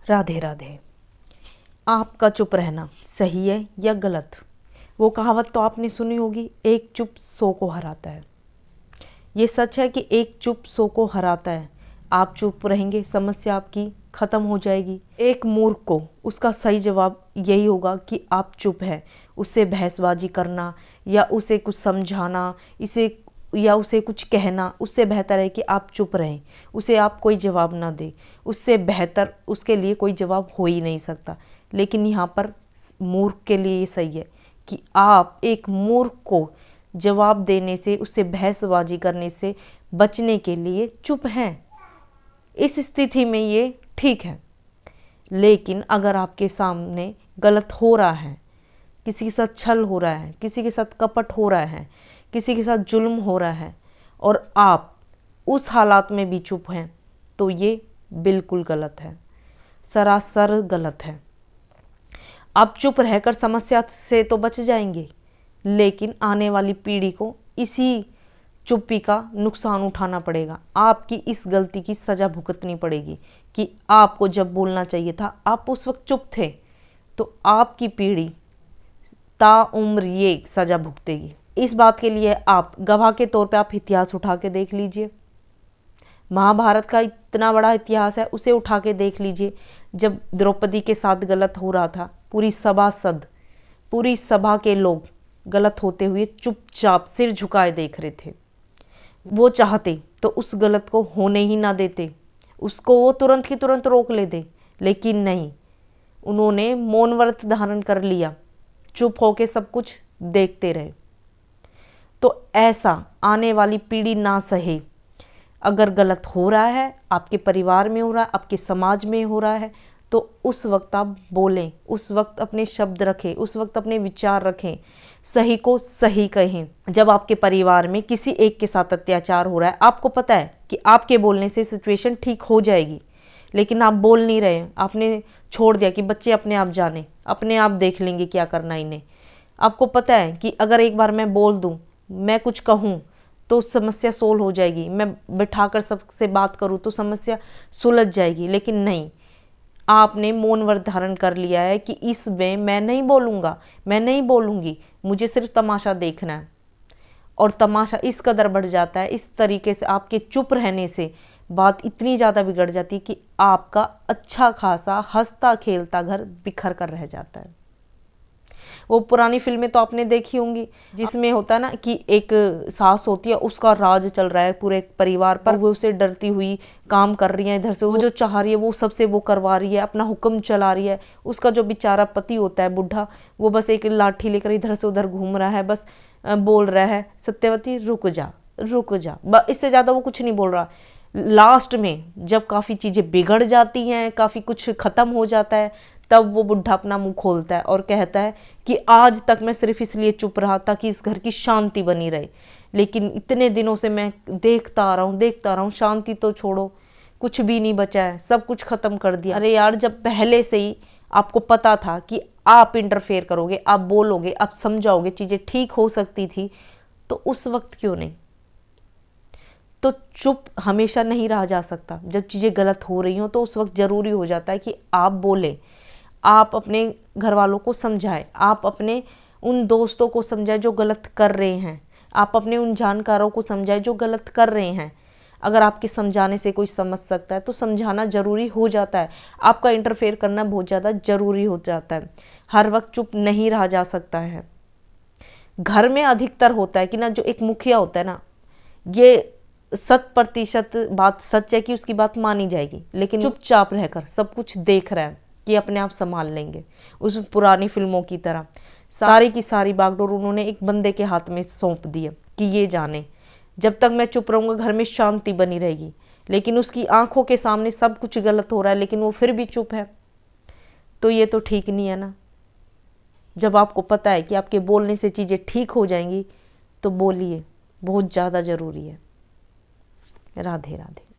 राधे राधे। आपका चुप रहना सही है या गलत? वो कहावत तो आपने सुनी होगी, एक चुप 100 को हराता है। ये सच है कि एक चुप 100 को हराता है। आप चुप रहेंगे, समस्या आपकी ख़त्म हो जाएगी। एक मूर्ख को उसका सही जवाब यही होगा कि आप चुप हैं। उससे बहसबाजी करना या उसे कुछ समझाना उसे कुछ कहना, उससे बेहतर है कि आप चुप रहें, उसे आप कोई जवाब ना दें। उससे बेहतर उसके लिए कोई जवाब हो ही नहीं सकता। लेकिन यहाँ पर मूर्ख के लिए ये सही है कि आप एक मूर्ख को जवाब देने से, उससे बहसबाजी करने से बचने के लिए चुप हैं। इस स्थिति में ये ठीक है। लेकिन अगर आपके सामने गलत हो रहा है, किसी के साथ छल हो रहा है, किसी के साथ कपट हो रहा है, किसी के साथ जुल्म हो रहा है और आप उस हालात में भी चुप हैं, तो ये बिल्कुल गलत है, सरासर गलत है। आप चुप रहकर समस्या से तो बच जाएंगे, लेकिन आने वाली पीढ़ी को इसी चुप्पी का नुकसान उठाना पड़ेगा। आपकी इस गलती की सज़ा भुगतनी पड़ेगी कि आपको जब बोलना चाहिए था आप उस वक्त चुप थे, तो आपकी पीढ़ी ताउम्र ये सज़ा भुगतेगी। इस बात के लिए आप गवाह के तौर पे आप इतिहास उठा के देख लीजिए। महाभारत का इतना बड़ा इतिहास है, उसे उठा के देख लीजिए। जब द्रौपदी के साथ गलत हो रहा था, पूरी सभा के लोग गलत होते हुए चुपचाप सिर झुकाए देख रहे थे। वो चाहते तो उस गलत को होने ही ना देते, उसको वो तुरंत की तुरंत रोक लेते, लेकिन नहीं, उन्होंने मौन व्रत धारण कर लिया, चुप होके सब कुछ देखते रहे। तो ऐसा आने वाली पीढ़ी ना सहे। अगर गलत हो रहा है, आपके परिवार में हो रहा है, आपके समाज में हो रहा है, तो उस वक्त आप बोलें, उस वक्त अपने शब्द रखें, उस वक्त अपने विचार रखें, सही को सही कहें। जब आपके परिवार में किसी एक के साथ अत्याचार हो रहा है, आपको पता है कि आपके बोलने से सिचुएशन ठीक हो जाएगी, लेकिन आप बोल नहीं रहे, आपने छोड़ दिया कि बच्चे अपने आप जाने, अपने आप देख लेंगे क्या करना इन्हें। आपको पता है कि अगर एक बार मैं बोल दूँ, मैं कुछ कहूँ तो समस्या सोल्व हो जाएगी, मैं बिठाकर सबसे बात करूँ तो समस्या सुलझ जाएगी, लेकिन नहीं, आपने मौन व्रत धारण कर लिया है कि इसमें मैं नहीं बोलूँगा, मैं नहीं बोलूँगी, मुझे सिर्फ तमाशा देखना है। और तमाशा इस कदर बढ़ जाता है, इस तरीके से आपके चुप रहने से बात इतनी ज़्यादा बिगड़ जाती है कि आपका अच्छा खासा हंसता खेलता घर बिखर कर रह जाता है। वो पुरानी फिल्में तो आपने देखी होंगी, जिसमें होता है ना कि एक सास होती है, उसका राज चल रहा है पूरे परिवार पर, वो उसे डरती हुई काम कर रही है, इधर से वो जो चाह रही है वो सबसे वो करवा रही है, अपना हुक्म चला रही है। उसका जो बेचारा पति होता है बुढ़ा, वो बस एक लाठी लेकर इधर से उधर घूम रहा है, बस बोल रहा है सत्यवती रुक जा रुक जा, इससे ज़्यादा वो कुछ नहीं बोल रहा। लास्ट में जब काफ़ी चीज़ें बिगड़ जाती हैं, काफ़ी कुछ ख़त्म हो जाता है, तब वो बुढ़ा अपना मुंह खोलता है और कहता है कि आज तक मैं सिर्फ इसलिए चुप रहा था कि इस घर की शांति बनी रहे, लेकिन इतने दिनों से मैं देखता आ रहा हूँ, शांति तो छोड़ो, कुछ भी नहीं बचा है, सब कुछ ख़त्म कर दिया। अरे यार, जब पहले से ही आपको पता था कि आप इंटरफेयर करोगे, आप बोलोगे, आप समझाओगे, चीज़ें ठीक हो सकती थी, तो उस वक्त क्यों नहीं? तो चुप हमेशा नहीं रहा जा सकता। जब चीज़ें गलत हो रही हों तो उस वक्त ज़रूरी हो जाता है कि आप बोलें, आप अपने घर वालों को समझाएं, आप अपने उन दोस्तों को समझाएं जो गलत कर रहे हैं, आप अपने उन जानकारों को समझाएं जो गलत कर रहे हैं। अगर आपके समझाने से कोई समझ सकता है तो समझाना ज़रूरी हो जाता है, आपका इंटरफेयर करना बहुत ज़्यादा ज़रूरी हो जाता है। हर वक्त चुप नहीं रहा जा सकता है। घर में अधिकतर होता है कि ना, जो एक मुखिया होता है ना, ये 100% बात सच है कि उसकी बात मानी जाएगी, लेकिन चुपचाप रहकर सब कुछ देख रहा है कि अपने आप संभाल लेंगे। उस पुरानी फिल्मों की तरह सारी की सारी बागडोर उन्होंने एक बंदे के हाथ में सौंप दी है कि ये जाने, जब तक मैं चुप रहूँगा घर में शांति बनी रहेगी। लेकिन उसकी आंखों के सामने सब कुछ गलत हो रहा है, लेकिन वो फिर भी चुप है, तो ये तो ठीक नहीं है ना। जब आपको पता है कि आपके बोलने से चीज़ें ठीक हो जाएंगी, तो बोलिए, बहुत ज़्यादा ज़रूरी है। राधे राधे।